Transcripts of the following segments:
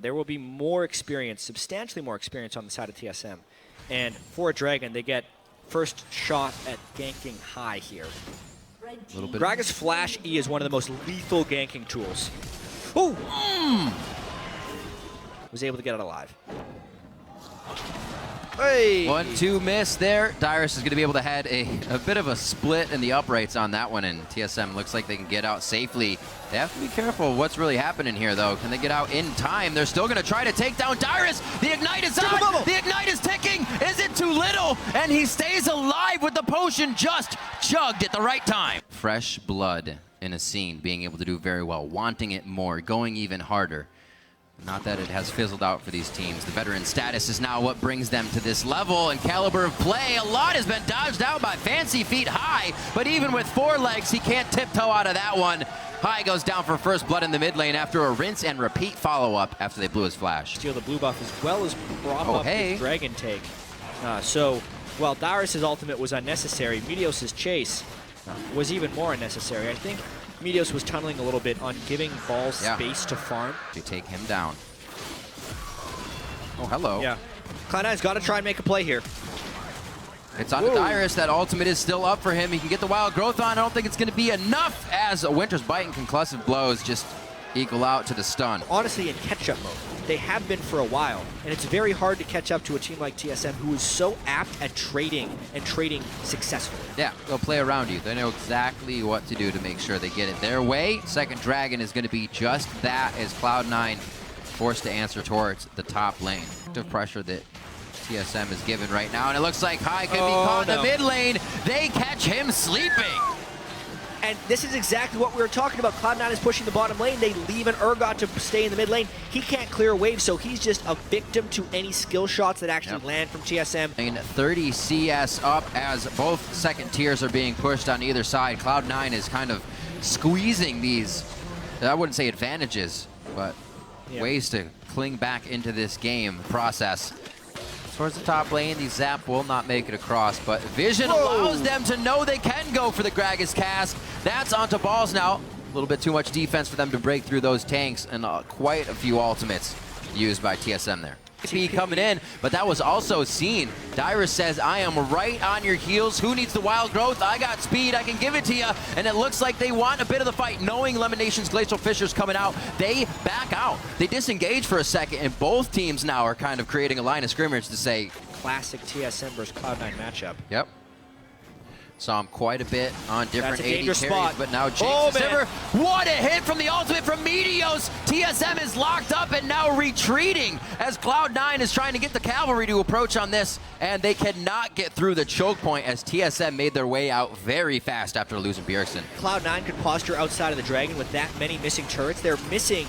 There will be more experience, substantially more experience on the side of TSM. And for a Dragon, they get first shot at ganking high here. Gragas Flash E is one of the most lethal ganking tools. Oh! Was able to get it alive. Hey! 1-2 miss there. Dyrus is going to be able to head a bit of a split in the uprights on that one, and TSM looks like they can get out safely. They have to be careful what's really happening here, though. Can they get out in time? They're still going to try to take down Dyrus. The Ignite is on. The Ignite is ticking. Is it too little? And he stays alive with the potion just chugged at the right time. Fresh blood in a scene, being able to do very well, wanting it more, going even harder. Not that it has fizzled out for these teams. The veteran status is now what brings them to this level, and caliber of play, a lot has been dodged out by Fancy Feet High, but even with 4 legs, he can't tiptoe out of that one. High goes down for first blood in the mid lane after a rinse and repeat follow-up after they blew his flash. Steal the blue buff as well as prop up his Dragon take. So while Dyrus' ultimate was unnecessary, Meteos' chase was even more unnecessary. I think Meteos was tunneling a little bit on giving balls space to farm. To take him down. Oh, hello. Yeah. Cloud9's got to try and make a play here. It's on to Dyrus. That ultimate is still up for him. He can get the wild growth on. I don't think it's going to be enough as a Winter's Bite and concussive blows just equal out to the stun. Honestly, in catch-up mode, they have been for a while, and it's very hard to catch up to a team like TSM who is so apt at trading and trading successfully. Yeah, they'll play around you. They know exactly what to do to make sure they get it their way. Second Dragon is going to be just that as Cloud9 forced to answer towards the top lane. The pressure that TSM is given right now, and it looks like High could be caught in the mid lane. They catch him sleeping. And this is exactly what we were talking about. Cloud9 is pushing the bottom lane. They leave an Urgot to stay in the mid lane. He can't clear a wave, so he's just a victim to any skill shots that actually land from TSM. And 30 CS up as both second tiers are being pushed on either side. Cloud9 is kind of squeezing these, I wouldn't say advantages, but ways to cling back into this game process. Towards the top lane, the zap will not make it across, but Vision allows them to know they can go for the Gragas cast. That's onto balls now. A little bit too much defense for them to break through those tanks, and quite a few ultimates used by TSM there. TP coming in, but that was also seen. Dyrus says, I am right on your heels. Who needs the wild growth? I got speed, I can give it to you. And it looks like they want a bit of the fight. Knowing LemonNation's Glacial Fisher's coming out, they back out. They disengage for a second, and both teams now are kind of creating a line of scrimmage to say, classic TSM versus Cloud9 matchup. Yep. Saw him quite a bit on different AD carries, spot. but now Jinx is ever. What a hit from the ultimate from Meteos! TSM is locked up and now retreating as Cloud9 is trying to get the cavalry to approach on this, and they cannot get through the choke point as TSM made their way out very fast after losing Bjergsen. Cloud9 could posture outside of the Dragon with that many missing turrets. They're missing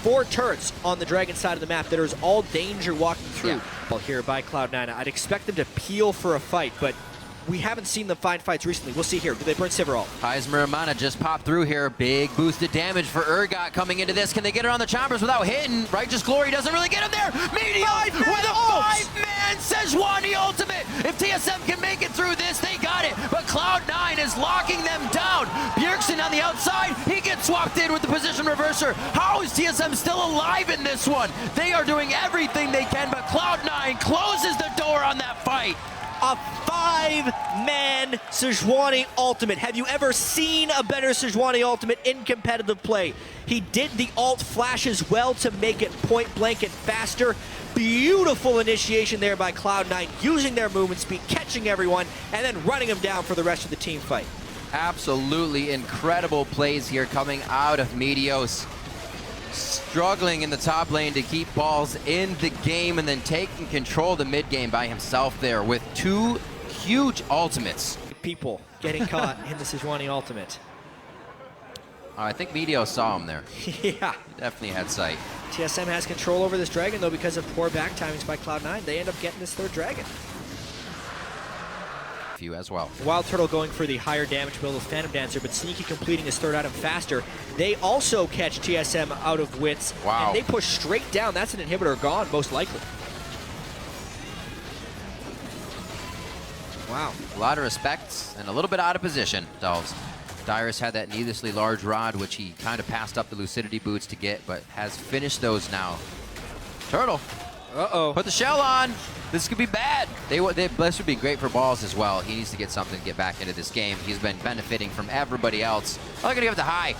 4 turrets on the Dragon side of the map. There is all danger walking through. Well, here by Cloud9, I'd expect them to peel for a fight, but we haven't seen them find fights recently. We'll see here. Do they burn Sivir ult? Heismer Mana just popped through here. Big boosted damage for Urgot coming into this. Can they get it on the chompers without hitting? Righteous Glory doesn't really get him there. Meteos with a 5-man Sejuani ultimate. If TSM can make it through this, they got it. But Cloud9 is locking them down. Bjergsen on the outside. He gets swapped in with the position reverser. How is TSM still alive in this one? They are doing everything they can, but Cloud9 closes the door on that fight. A 5-man Sejuani ultimate. Have you ever seen a better Sejuani ultimate in competitive play? He did the ult flash as well to make it point blank and faster. Beautiful initiation there by Cloud9, using their movement speed, catching everyone, and then running them down for the rest of the team fight. Absolutely incredible plays here coming out of Meteos. Struggling in the top lane to keep balls in the game and then taking control of the mid game by himself there with 2 huge ultimates. People getting caught in the Sejuani ultimate. I think Meteos saw him there. Yeah. He definitely had sight. TSM has control over this Dragon, though, because of poor back timings by Cloud9. They end up getting this 3rd Dragon. As well. WildTurtle going for the higher damage build with Phantom Dancer, but Sneaky completing his 3rd item faster. They also catch TSM out of wits, and they push straight down. That's an inhibitor gone, most likely. Wow. A lot of respect and a little bit out of position, Dolls. Dyrus had that needlessly large rod, which he kind of passed up the Lucidity boots to get, but has finished those now Turtle. Uh-oh. Put the shell on. This could be bad. This would be great for balls as well. He needs to get something to get back into this game. He's been benefiting from everybody else. Oh, they're going to give it to High.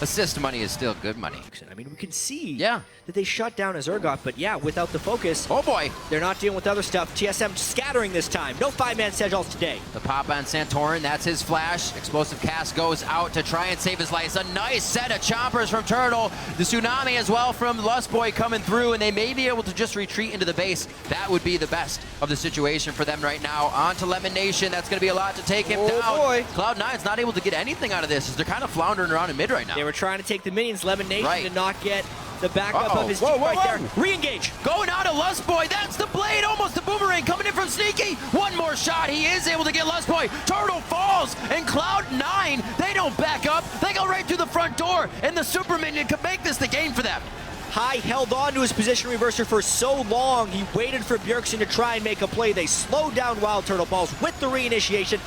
Assist money is still good money. I mean, we can see that they shut down his Urgot, but yeah, without the focus. Oh boy. They're not dealing with other stuff. TSM scattering this time. No 5-man Sejuani today. The pop on Santorin, that's his flash. Explosive cast goes out to try and save his life. A nice set of chompers from Turtle. The tsunami as well from Lustboy coming through, and they may be able to just retreat into the base. That would be the best of the situation for them right now. On to LemonNation. That's going to be a lot to take him down. Boy. Cloud9's not able to get anything out of this as they're kind of floundering around in mid right now. They were trying to take the minions. LemonNation did not get the backup of his team there. Re-engage. Going out of Lustboy. That's the blade. Almost the boomerang coming in from Sneaky. One more shot. He is able to get Lustboy. Turtle falls. And Cloud9, they don't back up. They go right through the front door. And the super minion could make this the game for them. High held on to his position reverser for so long. He waited for Bjergsen to try and make a play. They slowed down WildTurtle balls with the reinitiation.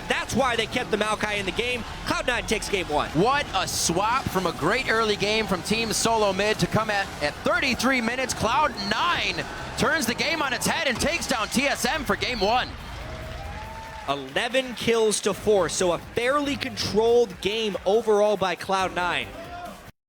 That's why they kept the Maokai in the game. Cloud9 takes game 1. What a swap from a great early game from Team Solomid to come at 33 minutes. Cloud9 turns the game on its head and takes down TSM for game 1. 11 kills to 4, so a fairly controlled game overall by Cloud9.